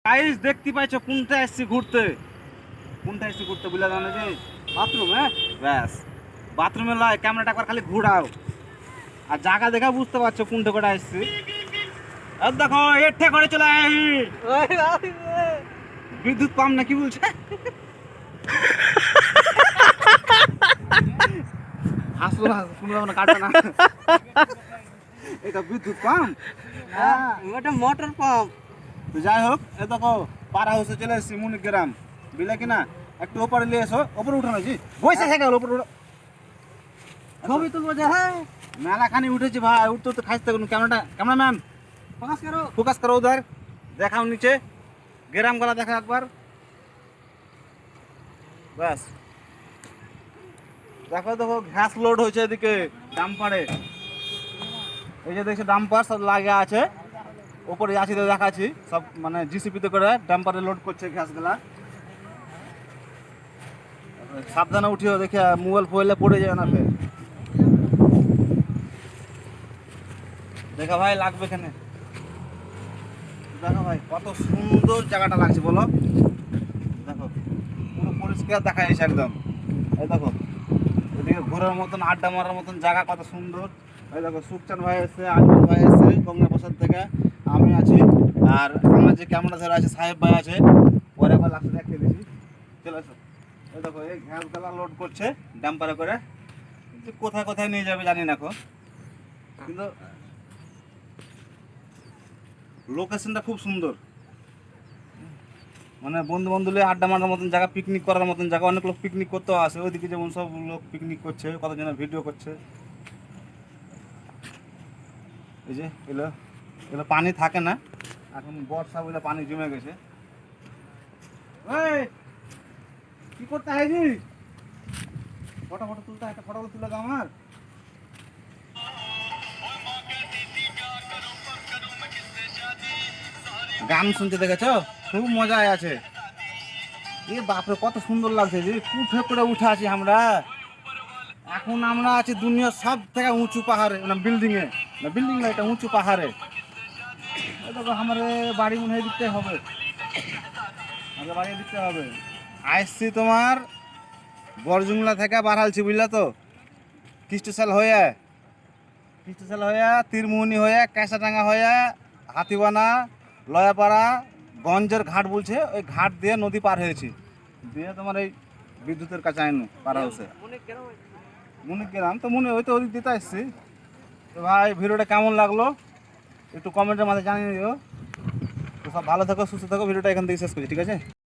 Guys দেখতে পাইছো কোনটা এসছি ঘুরতে বুঝলা জানো যে বাথরুম। হ্যাঁ ব্যাস বাথরুমে লয় ক্যামেরাটা একবার খালি ঘুরাও আর জায়গা দেখা বুঝতে পারছো কোনটা করে এসছি। আর দেখো এঠে করে চলে বিদ্যুৎ পাম না কি বলছে হাসবো না কোনো না কাটবে না এটা বিদ্যুৎ পাম্প ওটা মোটর পাম্প। তো যাই হোক এ দেখো পাড়া হাউসে চলে এসেছি মুনিগ্রাম বিলে কিনা একটু ওপরে নিয়ে এসো ওপরে উঠানো জি বসে থাকে ওপরে উঠো ছবি তুলবো যে। হ্যাঁ মেলাখানি উঠেছি ভাই উঠতে তো খাইতে ক্যামেরাম্যান ফোকাস করো উধার দেখাও নিচে গ্রাম গলা দেখা একবার ব্যাস দেখো দেখো ঘাস লোড হয়েছে এদিকে ডাম্পারে এই যে দেখছো ডাম্পার সব লাগা আছে ওপরে আছি তো দেখাচ্ছি সব মানে জিসিপিতে করে ডাম্পারে লোড করছে ঘাসগুলা সাবধানে উঠিও দেখে মোবাইল ফোবাইলে পড়ে যায় না ফের দেখা ভাই লাগবে এখানে দেখো ভাই কত সুন্দর জায়গাটা লাগছে বলো দেখো পুরো পরিষ্কার দেখা যাচ্ছে একদম এই দেখো এদিকে ঘোরার মতন আড্ডা মারার মতন জায়গা কত সুন্দর এই দেখো সুখচান ভাই এসছে আজমল ভাই এসছে গঙ্গা প্রসাদ থেকে আমি আছি আর আমার যে ক্যামেরা ধরে আছে সাহেব ভাই আছে পরে একবার লাস্টে দেখতে দিয়েছি চলে আসো এই দেখো এই ঘাস গালা লোড করছে ডাম্পারে করে কোথায় কোথায় নিয়ে যাবে জানি না কিন্তু লোকেশনটা খুব সুন্দর মানে বন্ধু বান্ধব আড্ডা মারার মতন জায়গা পিকনিক করার মতন জায়গা অনেক লোক পিকনিক করতেও আসে ওইদিকে যেমন সব লোক পিকনিক করছে কতজন ভিডিও করছে এই যে এগুলো এগুলো পানি থাকে না এখন বর্ষা বলে পানি জমে গেছে কি করতে হয় জি ফটো তুলতে একটা ফটো তুলে দাও আমার গান শুনতে দেখেছ খুব মজায় আছে এ বাপরে কত সুন্দর লাগছে যে উঠে করে উঠে আছি আমরা এখন আমরা আছি দুনিয়ার সব থেকে উঁচু পাহাড়ে মানে বিল্ডিং না এটা উঁচু পাহাড়ে দেখো আমার বাড়ি মনে হয় দিতে হবে আমাদের বাড়ি দিতে হবে আসছি তোমার বরজুমলা থেকে বাড়ালছি বুঝলা তো কৃষ্ণশাল হয়ে তীরমোহনী হয়ে ক্যাঁচাডাঙ্গা হয়ে হাতিবানা লয়াপাড়া গঞ্জের ঘাট বলছে ওই ঘাট দিয়ে নদী পার হয়েছি দিয়ে তোমার এই বিদ্যুতের কাছে আইনু পার হাউসে মুনিগ্রাম তো মনে ওই তো ওদিক দিতে আসছি তো ভাই ভিডিওটা কেমন লাগলো একটু কমেন্টের মাঝে জানিয়ে দিও তো সব ভালো থাকো সুস্থ থাকো ভিডিওটা এখান থেকে শেষ করছি ঠিক আছে।